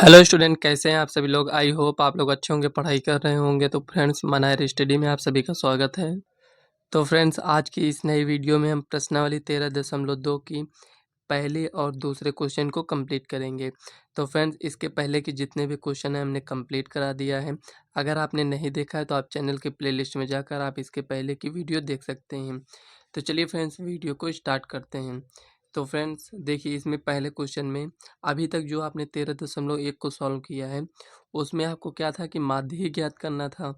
Hello student, कैसे हैं आप सभी लोग। आई होप आप लोग अच्छे होंगे, पढ़ाई कर रहे होंगे। तो फ्रेंड्स, मनायर स्टडी में आप सभी का स्वागत है। तो फ्रेंड्स, आज की इस नई वीडियो में हम प्रश्नावली 13.2 की पहले और दूसरे क्वेश्चन को कंप्लीट करेंगे। तो फ्रेंड्स, इसके पहले के जितने भी क्वेश्चन हैं हमने कंप्लीट करा दिया है। अगर आपने नहीं देखा है तो आप चैनल के प्लेलिस्ट में जाकर आप इसके पहले की वीडियो देख सकते हैं। तो चलिए फ्रेंड्स, वीडियो को स्टार्ट करते हैं। तो फ्रेंड्स देखिए, इसमें पहले क्वेश्चन में अभी तक जो आपने 13.1 को सॉल्व किया है उसमें आपको क्या था कि माध्य ही ज्ञात करना था।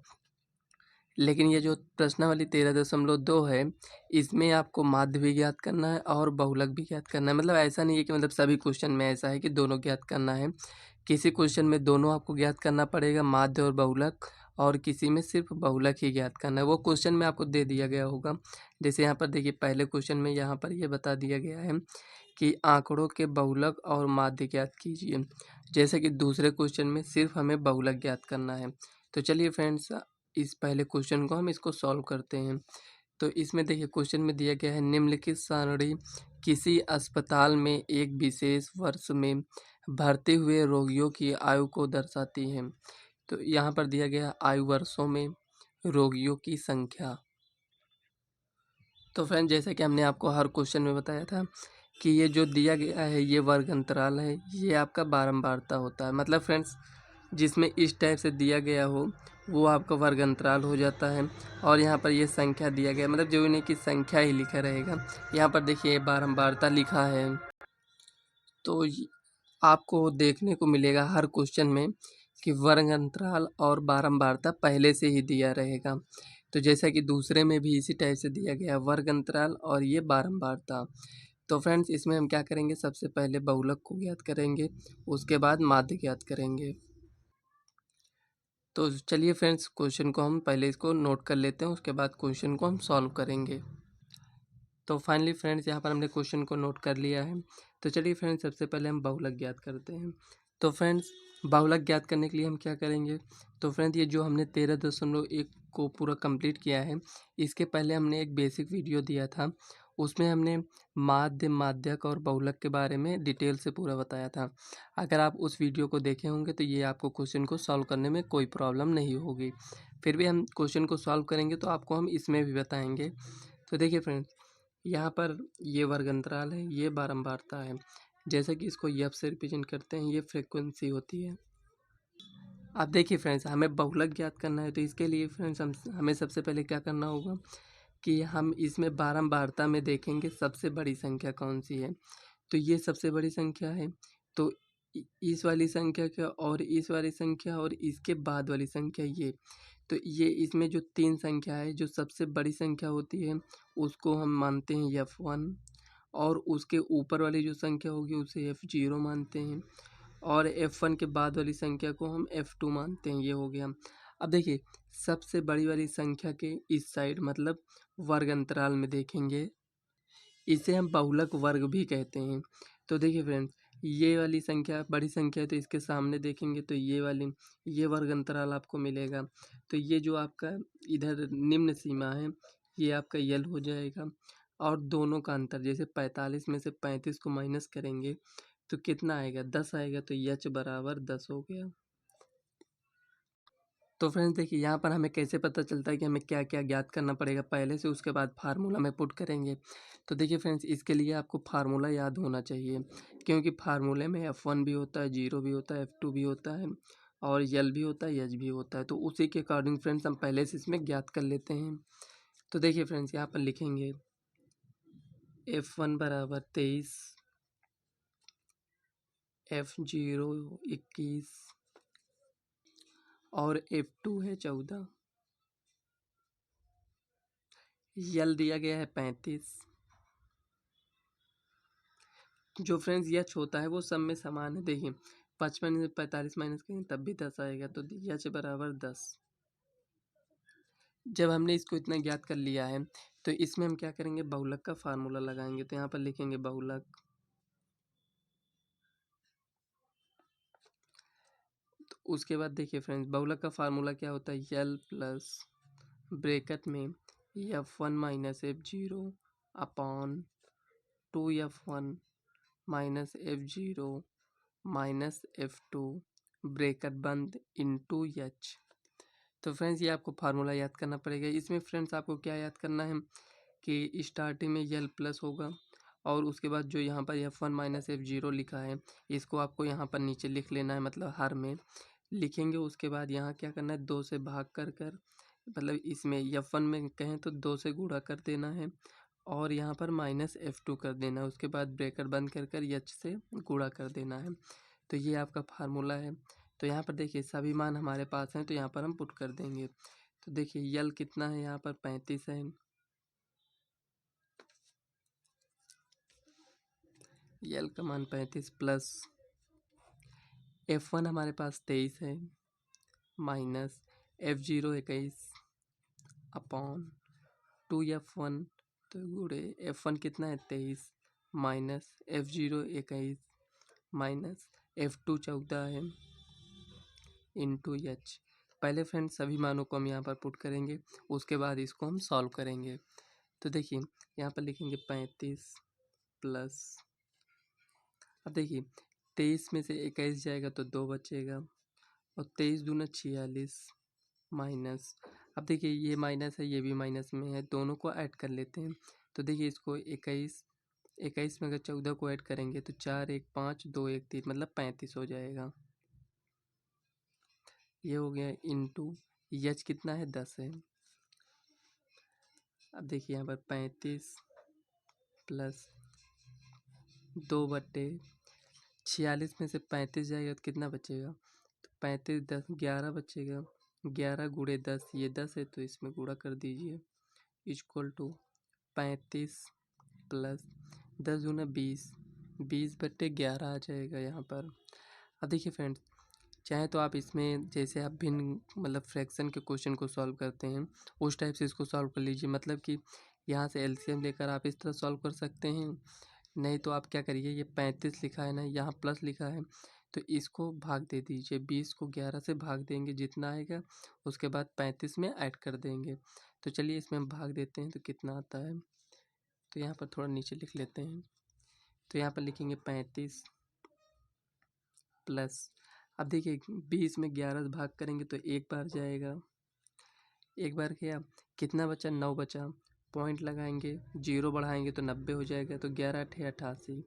लेकिन ये जो प्रश्नावली 13.2 है, इसमें आपको माध्य भी ज्ञात करना है और बहुलक भी ज्ञात करना है। मतलब ऐसा नहीं है कि मतलब सभी क्वेश्चन में ऐसा है कि दोनों ज्ञात करना है। किसी क्वेश्चन में दोनों आपको ज्ञात करना पड़ेगा, माध्य और बहुलक, और किसी में सिर्फ बहुलक ही ज्ञात करना है। वो क्वेश्चन में आपको दे दिया गया होगा। जैसे यहाँ पर देखिए, पहले क्वेश्चन में यहाँ पर ये बता दिया गया है कि आंकड़ों के बहुलक और माध्य ज्ञात कीजिए। जैसे कि दूसरे क्वेश्चन में सिर्फ हमें बहुलक ज्ञात करना है। तो चलिए फ्रेंड्स, इस पहले क्वेश्चन को हम इसको सॉल्व करते हैं। तो इसमें देखिए, क्वेश्चन में दिया गया है निम्नलिखित सारणी किसी अस्पताल में एक विशेष वर्ष में भर्ती हुए रोगियों की आयु को दर्शाती है। तो यहाँ पर दिया गया आयु वर्षों में रोगियों की संख्या। तो फ्रेंड, जैसे कि हमने आपको हर क्वेश्चन में बताया था कि ये जो दिया गया है ये वर्ग अंतराल है, ये आपका बारंबारता होता है। मतलब फ्रेंड्स, जिसमें इस टाइप से दिया गया हो वो आपका वर्ग अंतराल हो जाता है। और यहाँ पर ये संख्या दिया गया, मतलब जो नहीं कि संख्या ही लिखा रहेगा। यहाँ पर देखिए बारंबारता लिखा है। तो आपको देखने को मिलेगा हर क्वेश्चन में कि वर्ग अंतराल और बारंबारता पहले से ही दिया रहेगा। तो जैसा कि दूसरे में भी इसी टाइप से दिया गया वर्ग अंतराल और ये बारंबारता। तो फ्रेंड्स, इसमें हम क्या करेंगे, सबसे पहले बहुलक को ज्ञात करेंगे, उसके बाद माध्य ज्ञात करेंगे। तो चलिए फ्रेंड्स, क्वेश्चन को हम पहले इसको नोट कर लेते हैं, उसके बाद क्वेश्चन को हम सॉल्व करेंगे। तो फाइनली फ्रेंड्स, यहाँ पर हमने क्वेश्चन को नोट कर लिया है। तो चलिए फ्रेंड्स, सबसे पहले हम बहुलक ज्ञात करते हैं। तो फ्रेंड्स, बहुलक ज्ञात करने के लिए हम क्या करेंगे, तो फ्रेंड्स ये जो हमने 13.1 को पूरा कंप्लीट किया है, इसके पहले हमने एक बेसिक वीडियो दिया था। उसमें हमने माध्य, माध्यक और बहुलक के बारे में डिटेल से पूरा बताया था। अगर आप उस वीडियो को देखे होंगे तो ये आपको क्वेश्चन को सॉल्व करने में कोई प्रॉब्लम नहीं होगी। फिर भी हम क्वेश्चन को सॉल्व करेंगे तो आपको हम इसमें भी बताएंगे। तो देखिए फ्रेंड्स, यहाँ पर ये वर्ग अंतराल है, ये बारंबारता है। जैसे कि इसको एफ से रिप्रेजेंट करते हैं, ये फ्रीक्वेंसी होती है। अब देखिए फ्रेंड्स, हमें बहुलक ज्ञात करना है। तो इसके लिए फ्रेंड्स हमें सबसे पहले क्या करना होगा कि हम इसमें बारंबारता में देखेंगे सबसे बड़ी संख्या कौन सी है। तो ये सबसे बड़ी संख्या है। तो इस वाली संख्या का और इस वाली संख्या और इसके बाद वाली संख्या ये। तो ये इसमें जो तीन संख्या है, जो सबसे बड़ी संख्या होती है उसको हम मानते हैं F1, और उसके ऊपर वाली जो संख्या होगी उसे F0 मानते हैं, और F1 के बाद वाली संख्या को हम F2 मानते हैं। ये हो गया। अब देखिए, सबसे बड़ी वाली संख्या के इस साइड मतलब वर्ग अंतराल में देखेंगे, इसे हम बहुलक वर्ग भी कहते हैं। तो देखिए फ्रेंड्स, ये वाली संख्या बड़ी संख्या है तो इसके सामने देखेंगे तो ये वर्ग अंतराल आपको मिलेगा। तो ये जो आपका इधर निम्न सीमा है ये आपका यल हो जाएगा। और दोनों का अंतर, जैसे 45 में से 35 को माइनस करेंगे तो कितना आएगा, 10 आएगा। तो यच बराबर 10 हो गया। तो फ्रेंड्स देखिए, यहाँ पर हमें कैसे पता चलता है कि हमें क्या क्या ज्ञात करना पड़ेगा पहले से, उसके बाद फार्मूला में पुट करेंगे। तो देखिए फ्रेंड्स, इसके लिए आपको फार्मूला याद होना चाहिए, क्योंकि फार्मूले में F1 भी होता है, 0 भी होता है, F2 भी होता है, और यल भी होता है, एच भी होता है। तो उसी के अकॉर्डिंग फ्रेंड्स हम पहले से इसमें ज्ञात कर लेते हैं। तो देखिए फ्रेंड्स, यहाँ पर लिखेंगे F1 बराबर 23, F0 21 और F2 है 14। यल दिया गया है 35। जो फ्रेंड्स यच होता है वो सब में समान है। देखिए 55 में 45 माइनस करेंगे तब भी 10 आएगा। तो यच बराबर 10। जब हमने इसको इतना ज्ञात कर लिया है तो इसमें हम क्या करेंगे, बहुलक का फार्मूला लगाएंगे। तो यहाँ पर लिखेंगे बहुलक। तो उसके बाद देखिए फ्रेंड्स, बहुलक का फार्मूला क्या होता है, यल प्लस ब्रैकेट में F1 minus F0 upon 2F1 minus F0 minus F2 breaker बंद इनटू एच। तो फ्रेंड्स ये आपको फार्मूला याद करना पड़ेगा। इसमें फ्रेंड्स आपको क्या याद करना है कि स्टार्टिंग में यल प्लस होगा और उसके बाद जो यहाँ पर F1 माइनस F0 लिखा है इसको आपको यहाँ पर नीचे लिख लेना है, मतलब हर में लिखेंगे। उसके बाद यहाँ क्या करना है, 2 से भाग कर कर, मतलब इसमें F1 में कहें तो 2 से गुणा कर देना है और यहाँ पर माइनस F2 कर देना है। उसके बाद ब्रेकर बंद कर कर H से गुणा कर देना है। तो ये आपका फार्मूला है। तो यहाँ पर देखिए सभी मान हमारे पास हैं तो यहाँ पर हम पुट कर देंगे। तो देखिए यल कितना है, यहाँ पर 35 है, यल का मान 35 प्लस F1 हमारे पास 23 है माइनस F0 21 अपॉन 2F1, तो गुणे F1 कितना है 23 माइनस F0 21 माइनस F2 14 है इंटू एच। पहले फ्रेंड्स सभी मानों को हम यहाँ पर पुट करेंगे, उसके बाद इसको हम सॉल्व करेंगे। तो देखिए यहाँ पर लिखेंगे 35 प्लस, अब देखिए 23 में से 21 जाएगा तो 2 बचेगा और 23 दूना 46 माइनस, अब देखिए ये माइनस है ये भी माइनस में है, दोनों को ऐड कर लेते हैं। तो देखिए इसको 21 में अगर 14 को ऐड करेंगे तो 4 1 5 2 1 3 मतलब 35 हो जाएगा। ये हो गया इंटू एच कितना है 10 है। अब देखिए यहाँ पर 35 प्लस 2/46 में से 35 जाएगा तो कितना बचेगा, तो 35 10 11 बचेगा, 11 गुणे 10 ये 10 है तो इसमें गुणा कर दीजिए इक्वल टू 35 प्लस 10 दूना 20, 20/11 आ जाएगा यहाँ पर। अब देखिए फ्रेंड्स चाहे तो आप इसमें जैसे आप भिन्न मतलब फ्रैक्शन के क्वेश्चन को सॉल्व करते हैं उस टाइप से इसको सॉल्व कर लीजिए, मतलब कि यहाँ से एलसीएम लेकर आप इस तरह सॉल्व कर सकते हैं। नहीं तो आप क्या करिए, ये 35 लिखा है ना, यहाँ प्लस लिखा है तो इसको भाग दे दीजिए, 20 को 11 से भाग देंगे जितना आएगा, उसके बाद 35 में ऐड कर देंगे। तो चलिए इसमें हम भाग देते हैं तो कितना आता है, तो यहाँ पर थोड़ा नीचे लिख लेते हैं। तो यहाँ पर लिखेंगे 35 प्लस, अब देखिए 20 में 11 से भाग करेंगे तो एक बार जाएगा, एक बार गया, कितना बचा 9 बचा, पॉइंट लगाएंगे, जीरो बढ़ाएंगे तो 90 हो जाएगा, तो 11 अठे 88।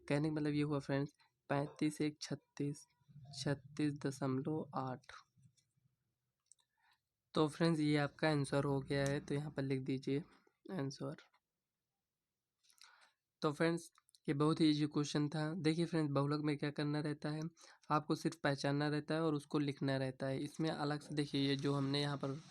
कहने का मतलब ये हुआ फ्रेंड्स 35 1 36, 36.8। तो फ्रेंड्स ये आपका आंसर हो गया है, तो यहाँ पर लिख दीजिए आंसर। तो फ्रेंड्स ये बहुत ही इजी क्वेश्चन था। देखिए फ्रेंड्स बहुलक में क्या करना रहता है, आपको सिर्फ पहचानना रहता है और उसको लिखना रहता है। इसमें अलग से देखिए ये जो हमने यहाँ पर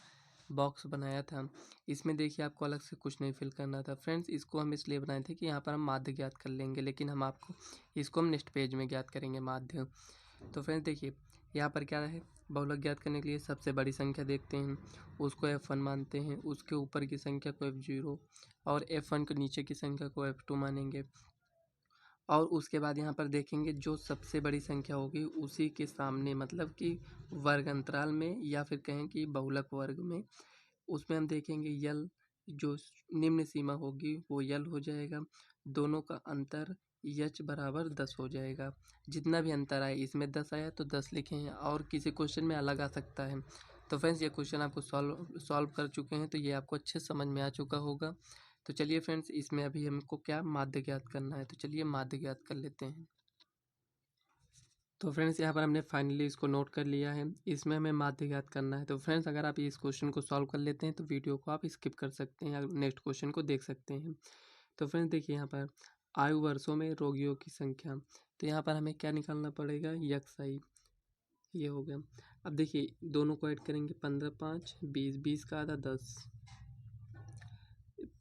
बॉक्स बनाया था इसमें देखिए आपको अलग से कुछ नहीं फिल करना था फ्रेंड्स। इसको हम इसलिए बनाए थे कि यहाँ पर हम माध्य ज्ञात कर लेंगे, लेकिन हम आपको इसको हम नेक्स्ट पेज में ज्ञात करेंगे माध्य। तो फ्रेंड्स देखिए यहाँ पर क्या है, बहुलक ज्ञात करने के लिए सबसे बड़ी संख्या देखते हैं उसको F1 मानते हैं, उसके ऊपर की संख्या को F0 और F1 के नीचे की संख्या को F2 मानेंगे। और उसके बाद यहाँ पर देखेंगे जो सबसे बड़ी संख्या होगी उसी के सामने, मतलब कि वर्ग अंतराल में या फिर कहें कि बहुलक वर्ग में, उसमें हम देखेंगे यल जो निम्न सीमा होगी वो यल हो जाएगा, दोनों का अंतर यच बराबर 10 हो जाएगा। जितना भी अंतर आए, इसमें 10 आया तो 10 लिखें और किसी क्वेश्चन में अलग आ सकता है। तो फ्रेंड्स ये क्वेश्चन आपको सॉल्व कर चुके हैं तो ये आपको अच्छे समझ में आ चुका होगा। तो चलिए फ्रेंड्स इसमें अभी हमको क्या माध्य ज्ञात करना है, तो चलिए माध्य ज्ञात कर लेते हैं। तो फ्रेंड्स यहाँ पर हमने फाइनली इसको नोट कर लिया है, इसमें हमें माध्य ज्ञात करना है। तो फ्रेंड्स अगर आप इस क्वेश्चन को सॉल्व कर लेते हैं तो वीडियो को आप स्किप कर सकते हैं, नेक्स्ट क्वेश्चन को देख सकते हैं। तो फ्रेंड्स देखिए यहाँ पर आयु वर्षों में रोगियों की संख्या, तो यहाँ पर हमें क्या निकालना पड़ेगा, यक्साई, ये हो गया। अब देखिए दोनों को ऐड करेंगे, 15 5 20, 20 का आधा 10,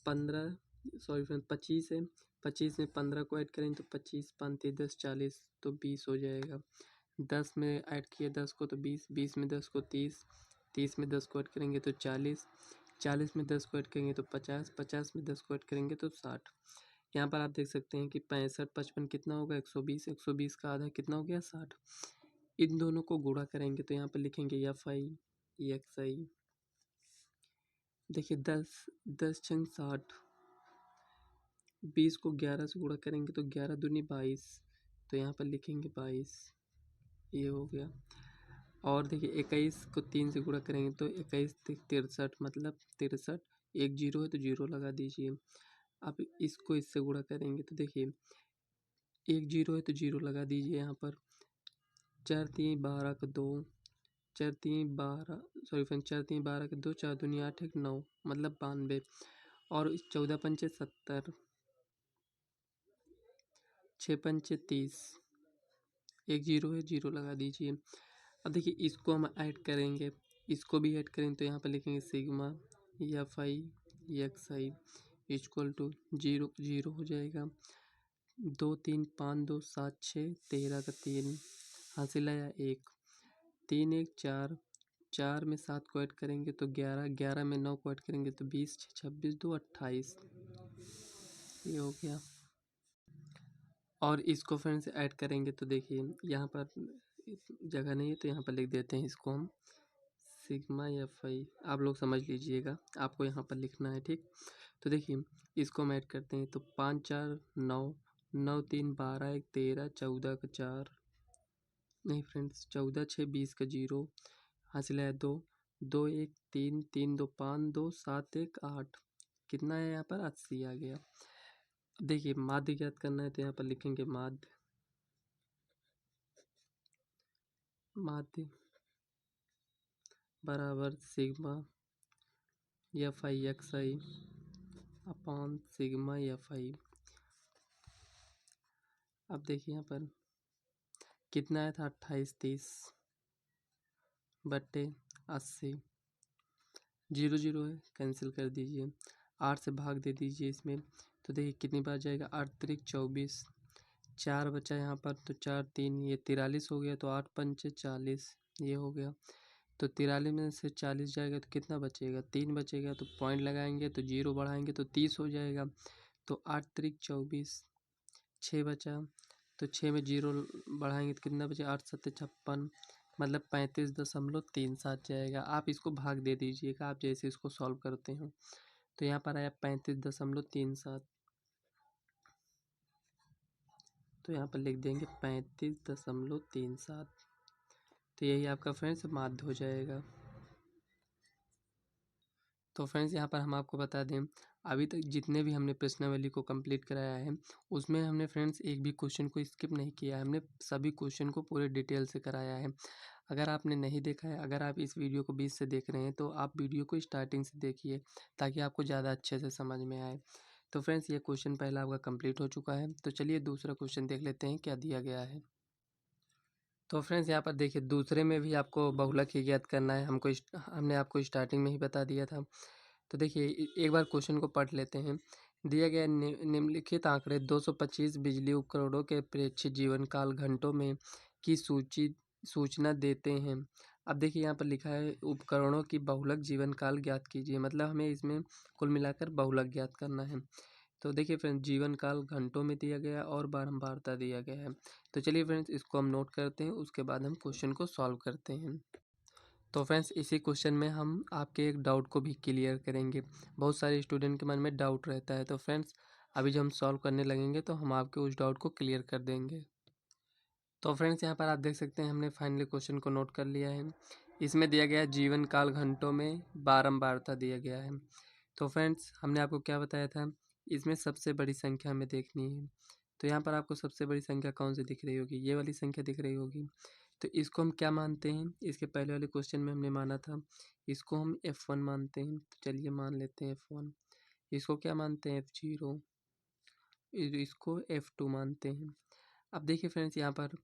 25 है, 25 में 15 को ऐड करेंगे तो 25 5 10 40, तो 20 हो जाएगा। 10 में ऐड किए 10 को तो 20, 20 में 10 को 30, 30 में 10 को ऐड करेंगे तो 40, 40 में 10 को ऐड करेंगे तो 50, 50 में 10 को ऐड करेंगे तो 60। यहाँ पर आप देख सकते हैं कि 65 55 कितना होगा 120, 120 का आधा कितना हो गया 60। इन दोनों को गुणा करेंगे तो यहाँ पर लिखेंगे FI, देखिए 10 छंग 60, 20 को 11 से गुणा करेंगे तो 11 दूनी 22, तो यहाँ पर लिखेंगे 22, ये हो गया। और देखिए 21 को 3 से गुणा करेंगे तो 21 63 मतलब 63, एक जीरो है तो जीरो लगा दीजिए। अब इसको इससे गुणा करेंगे तो देखिए एक जीरो है तो जीरो लगा दीजिए यहाँ पर। 4 3 12 का 2, 4 3 12 सॉरी फ्रेंड 4 3 12 का 2, 4 दूनी 8 1 9 मतलब 92 और 14 पंचे 70, 6 पंचे 30, एक जीरो है जीरो लगा दीजिए। अब देखिए इसको हम ऐड करेंगे, इसको भी ऐड करेंगे तो यहाँ पर लिखेंगे sigma f i x i equal to zero zero हो जाएगा। 2 3 5 2 7 6 13 का 3 हासिल आया 1, 3 1 4, 4 में 7 को ऐड करेंगे तो 11, 11 में 9 को ऐड करेंगे तो 20 26 2 28, ये हो गया। और इसको फिर से ऐड करेंगे तो देखिए यहाँ पर जगह नहीं है तो यहाँ पर लिख देते हैं इसको हम सिग्मा एफ आई, आप लोग समझ लीजिएगा, आपको यहाँ पर लिखना है ठीक। तो देखिए इसको हम ऐड करते हैं तो 5 4 9, 9 3 12 1 13, 14 का 4 नहीं फ्रेंड्स 14 6 20 का 0 हासिल है 2, 2 1 3 3 2 5 2 7 1 8, कितना है यहाँ पर 80 आ गया। देखिए माध्य ज्ञात करना है तो यहाँ पर लिखेंगे माध्य, माध्य बराबर sigma f i x I upon sigma f आई। अब देखिए यहाँ पर कितना आया था 28 30 बट्टे 80, जीरो जीरो है कैंसिल कर दीजिए, 8 से भाग दे दीजिए इसमें तो देखिए कितनी बार जाएगा 8 त्रिक 24, 4 बचा यहाँ पर तो 4 3 ये 43 हो गया तो 8 पंचे 40, ये हो गया। तो 43 में से 40 जाएगा तो कितना बचेगा 3 बचेगा, तो पॉइंट लगाएंगे तो जीरो बढ़ाएंगे तो 30 हो जाएगा। तो 8 त्रिक 24, 6 बचा तो 6 में जीरो बढ़ाएंगे तो कितना बचे 8 7 56 मतलब 35.37 जाएगा। आप इसको भाग दे दीजिएगा आप जैसे इसको सॉल्व करते हो। तो यहाँ पर आया 35.37, तो यहाँ पर लिख देंगे 35.37, तो यही आपका फ्रेंड्स माध्य हो जाएगा। तो फ्रेंड्स यहाँ पर हम आपको बता दें अभी तक जितने भी हमने प्रश्नावली को कंप्लीट कराया है उसमें हमने फ्रेंड्स एक भी क्वेश्चन को स्किप नहीं किया है, हमने सभी क्वेश्चन को पूरे डिटेल से कराया है। अगर आपने नहीं देखा है, अगर आप इस वीडियो को बीच से देख रहे हैं तो आप वीडियो को स्टार्टिंग से देखिए ताकि आपको ज़्यादा अच्छे से समझ में आए। तो फ्रेंड्स ये क्वेश्चन पहला आपका कंप्लीट हो चुका है, तो चलिए दूसरा क्वेश्चन देख लेते हैं क्या दिया गया है। तो फ्रेंड्स यहाँ पर देखिए दूसरे में भी आपको बहुलक ही ज्ञात करना है, हमने आपको स्टार्टिंग में ही बता दिया था। तो देखिए एक बार क्वेश्चन को पढ़ लेते हैं। दिया गया निम्नलिखित आंकड़े 225 बिजली उपकरणों के अपेक्षित जीवन काल घंटों में की सूचना देते हैं। अब देखिए यहाँ पर लिखा है उपकरणों की बहुलक जीवन काल ज्ञात कीजिए, मतलब हमें इसमें कुल मिलाकर बहुलक ज्ञात करना है। तो देखिए फ्रेंड्स जीवन काल घंटों में दिया गया और बारंबारता दिया गया है। तो चलिए फ्रेंड्स इसको हम नोट करते हैं, उसके बाद हम क्वेश्चन को सॉल्व करते हैं। तो फ्रेंड्स इसी क्वेश्चन में हम आपके एक डाउट को भी क्लियर करेंगे। बहुत सारे स्टूडेंट के मन में डाउट रहता है, तो फ्रेंड्स अभी जब हम सॉल्व करने लगेंगे तो हम आपके उस डाउट को क्लियर कर देंगे। तो फ्रेंड्स यहाँ पर आप देख सकते हैं हमने फाइनली क्वेश्चन को नोट कर लिया है। इसमें दिया गया है जीवन काल घंटों में बारंबारता दिया गया है। तो फ्रेंड्स हमने आपको क्या बताया था, इसमें सबसे बड़ी संख्या हमें देखनी है। तो यहाँ पर आपको सबसे बड़ी संख्या कौन सी दिख रही होगी, ये वाली संख्या दिख रही होगी। तो इसको हम क्या मानते हैं, इसके पहले वाले क्वेश्चन में हमने माना था इसको हम F1 मानते हैं। तो चलिए मान लेते हैं F1। इसको क्या मानते हैं F0, इसको F2 मानते हैं। अब देखिए फ्रेंड्स यहाँ पर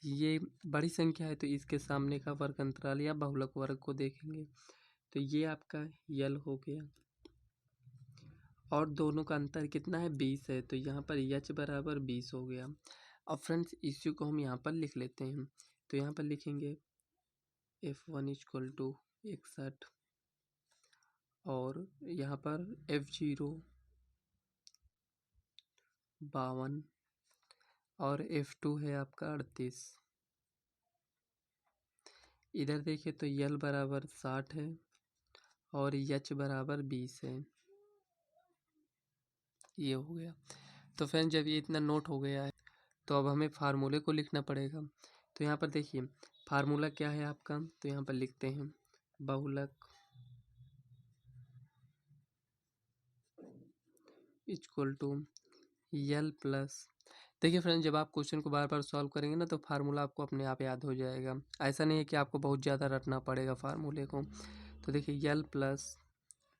ये बड़ी संख्या है तो इसके सामने का वर्ग अंतराल या बहुलक वर्ग को देखेंगे तो ये आपका यल हो गया और दोनों का अंतर कितना है 20 है, तो यहाँ पर एच बराबर 20 हो गया। अब फ्रेंड्स इसी को हम यहाँ पर लिख लेते हैं। तो यहाँ पर लिखेंगे F1 इक्वल टू 61 और यहाँ पर F0 52 और F2 है आपका 38। इधर देखिए तो यल बराबर 60 है और एच बराबर 20 है, ये हो गया। तो फ्रेंड्स जब ये इतना नोट हो गया है तो अब हमें फार्मूले को लिखना पड़ेगा। तो यहाँ पर देखिए फार्मूला क्या है आपका, तो यहाँ पर लिखते हैं बहुलक इक्वल टू यल प्लस। देखिए फ्रेंड्स, जब आप क्वेश्चन को बार बार सॉल्व करेंगे ना तो फार्मूला आपको अपने आप याद हो जाएगा। ऐसा नहीं है कि आपको बहुत ज़्यादा रटना पड़ेगा फार्मूले को। तो देखिए यल प्लस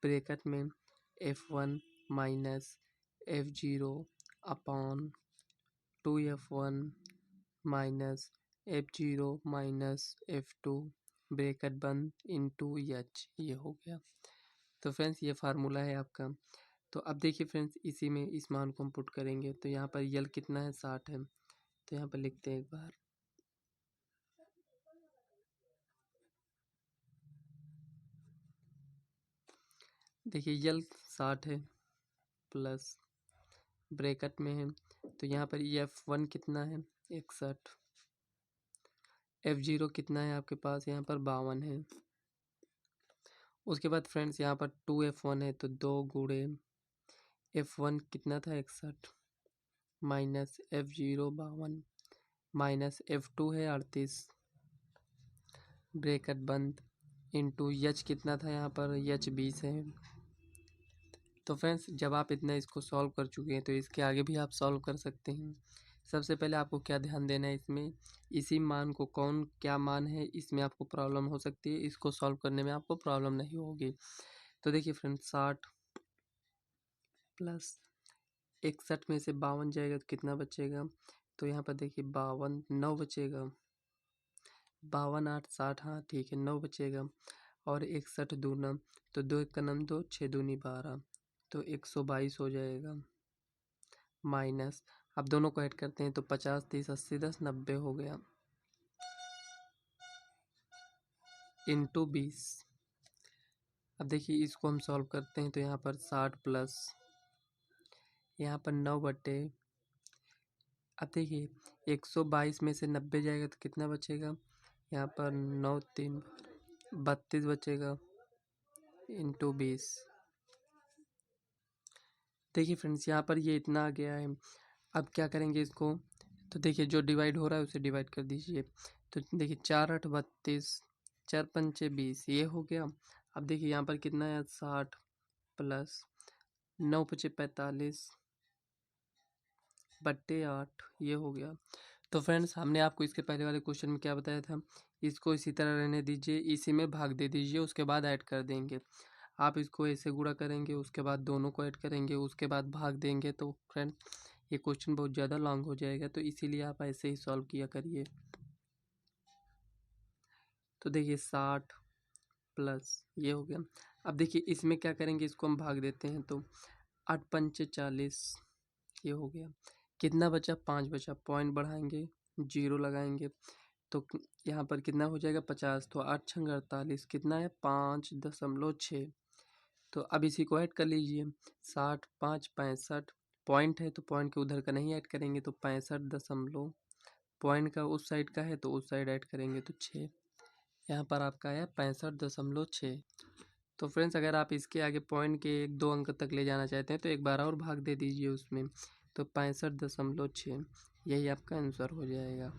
ब्रैकेट में F1 minus F0 upon 2F1 minus F0 minus F2 bracket बंद इंटू H, ये हो गया। तो फ्रेंड्स ये फार्मूला है आपका। तो अब देखिए फ्रेंड्स, इसी में इस मान को हम पुट करेंगे तो यहाँ पर यल कितना है, 60 है। तो यहाँ पर लिखते हैं एक बार, देखिए यल 60 है प्लस ब्रैकेट में है तो यहाँ पर F1 कितना है, 61। F0 कितना है आपके पास, यहाँ पर 52 है। उसके बाद फ्रेंड्स यहाँ पर 2F1 है तो 2 गुणे F1 कितना था, 61 माइनस F0 52 माइनस F2 है 38 ब्रैकेट बंद इंटू H कितना था यहाँ पर, H 20 है। तो फ्रेंड्स जब आप इतना इसको सॉल्व कर चुके हैं तो इसके आगे भी आप सॉल्व कर सकते हैं। सबसे पहले आपको क्या ध्यान देना है, इसमें इसी मान को कौन क्या मान है इसमें आपको प्रॉब्लम हो सकती है, इसको सॉल्व करने में आपको प्रॉब्लम नहीं होगी। तो देखिए फ्रेंड्स 60 प्लस 61 में से 52 जाएगा तो कितना बचेगा, तो यहाँ पर देखिए 52 9 बचेगा, 52 8 60, हाँ ठीक है 9 बचेगा। और 61 दूना तो 2 1 का नम 2 6 दूनी 12 तो 122 हो जाएगा माइनस, अब दोनों को ऐड करते हैं तो 50 30 80 10 90 हो गया इंटू 20। अब देखिए इसको हम सॉल्व करते हैं तो यहाँ पर 60 प्लस यहाँ पर 9 बटे, अब देखिए 122 में से 90 जाएगा तो कितना बचेगा, यहाँ पर 9 3 32 बचेगा इंटू 20। देखिए फ्रेंड्स यहाँ पर ये इतना आ गया है। अब क्या करेंगे इसको, तो देखिए जो डिवाइड हो रहा है उसे डिवाइड कर दीजिए। तो देखिए 4 8 32 4 5 20 ये हो गया। अब देखिए यहाँ पर कितना है, 60 प्लस 9 5 45 बट्टे 8 ये हो गया। तो फ्रेंड्स हमने आपको इसके पहले वाले क्वेश्चन में क्या बताया था, इसको इसी तरह रहने दीजिए, इसी में भाग दे दीजिए, उसके बाद ऐड कर देंगे। आप इसको ऐसे गुणा करेंगे, उसके बाद दोनों को ऐड करेंगे, उसके बाद भाग देंगे, तो फ्रेंड्स ये क्वेश्चन बहुत ज़्यादा लॉन्ग हो जाएगा, तो इसीलिए आप ऐसे ही सॉल्व किया करिए। तो देखिए 60 प्लस ये हो गया। अब देखिए इसमें क्या करेंगे, इसको हम भाग देते हैं तो 8 पंचे 40 ये हो गया। कितना बचा, 5 बचा, पॉइंट बढ़ाएंगे 0 लगाएंगे तो यहाँ पर कितना हो जाएगा 50, तो 8 छंग 48 कितना है 5.6। तो अब इसी को ऐड कर लीजिए, 60 5 65 पॉइंट है तो पॉइंट के उधर का नहीं ऐड करेंगे तो 65 दशमलव, पॉइंट का उस साइड का है तो उस साइड ऐड करेंगे तो 6, यहाँ पर आपका है 65.6। तो फ्रेंड्स अगर आप इसके आगे पॉइंट के 1 2 अंक तक ले जाना चाहते हैं तो एक बार और भाग दे दीजिए उसमें, तो 65.6 यही आपका आंसर हो जाएगा।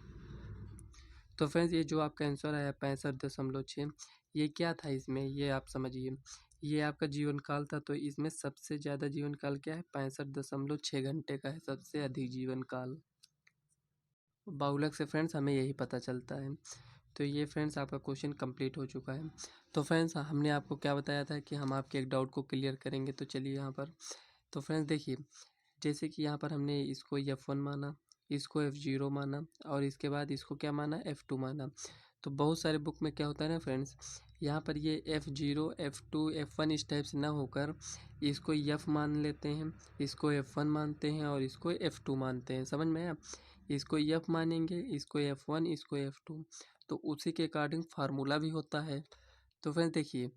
तो फ्रेंड्स ये जो आपका आंसर आया 65.6 ये क्या था इसमें, ये आप समझिए, ये आपका जीवन काल था। तो इसमें सबसे ज़्यादा जीवन काल क्या है, 65.6 घंटे का है सबसे अधिक जीवन काल। बहुलक से फ्रेंड्स हमें यही पता चलता है। तो ये फ्रेंड्स आपका क्वेश्चन कंप्लीट हो चुका है। तो फ्रेंड्स हमने आपको क्या बताया था कि हम आपके एक डाउट को क्लियर करेंगे, तो चलिए यहाँ पर। तो फ्रेंड्स देखिए, जैसे कि यहाँ पर हमने इसको F1 माना, इसको F0 माना और इसके बाद इसको क्या माना, F2 माना। तो बहुत सारे बुक में क्या होता है ना फ्रेंड्स, यहाँ पर ये F0 F2 F1 इस टाइप से ना होकर इसको F मान लेते हैं, इसको F1 मानते हैं और इसको F2 मानते हैं। समझ में आया, इसको F मानेंगे, इसको F1 इसको F2, तो उसी के अकॉर्डिंग फार्मूला भी होता है। तो फ्रेंड्स देखिए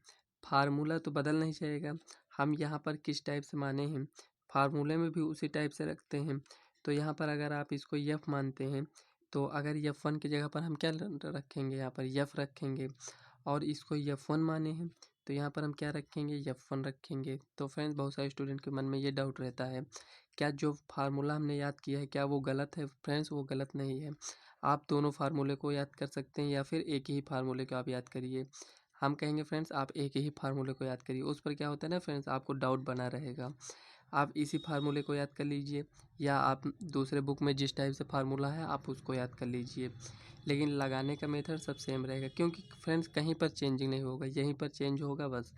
फार्मूला तो बदल नहीं जाएगा, हम यहाँ पर किस टाइप से माने हैं फार्मूले में भी उसी टाइप से रखते हैं। तो यहाँ पर अगर आप इसको F मानते हैं तो अगर F1 की जगह पर हम क्या रखेंगे, यहाँ पर F रखेंगे, और इसको F1 माने हैं तो यहाँ पर हम क्या रखेंगे, F1 रखेंगे। तो फ्रेंड्स बहुत सारे स्टूडेंट के मन में ये डाउट रहता है, क्या जो फार्मूला हमने याद किया है क्या वो गलत है? फ्रेंड्स वो गलत नहीं है, आप दोनों फार्मूले को याद कर सकते हैं या फिर एक ही फार्मूले को आप याद करिए। हम कहेंगे फ्रेंड्स आप एक ही फार्मूले को याद करिए, उस पर क्या होता है ना फ्रेंड्स, आपको डाउट बना रहेगा। आप इसी फार्मूले को याद कर लीजिए या आप दूसरे बुक में जिस टाइप से फार्मूला है आप उसको याद कर लीजिए, लेकिन लगाने का मेथड सब सेम रहेगा, क्योंकि फ्रेंड्स कहीं पर चेंजिंग नहीं होगा, यहीं पर चेंज होगा बस।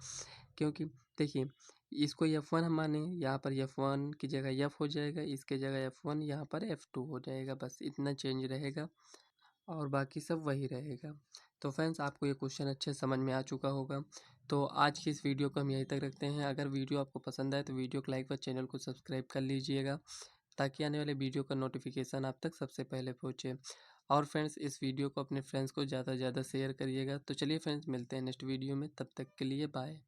क्योंकि देखिए इसको F1 हम माने, यहाँ पर F1 की जगह F हो जाएगा, इसके जगह F1 यहाँ पर F2 हो जाएगा, बस इतना चेंज रहेगा और बाकी सब वही रहेगा। तो फ्रेंड्स आपको ये क्वेश्चन अच्छे समझ में आ चुका होगा। तो आज की इस वीडियो को हम यहीं तक रखते हैं। अगर वीडियो आपको पसंद आए तो वीडियो को लाइक व चैनल को सब्सक्राइब कर लीजिएगा, ताकि आने वाले वीडियो का नोटिफिकेशन आप तक सबसे पहले पहुँचे। और फ्रेंड्स इस वीडियो को अपने फ्रेंड्स को ज़्यादा से ज़्यादा शेयर करिएगा। तो चलिए फ्रेंड्स मिलते हैं नेक्स्ट वीडियो में, तब तक के लिए बाय।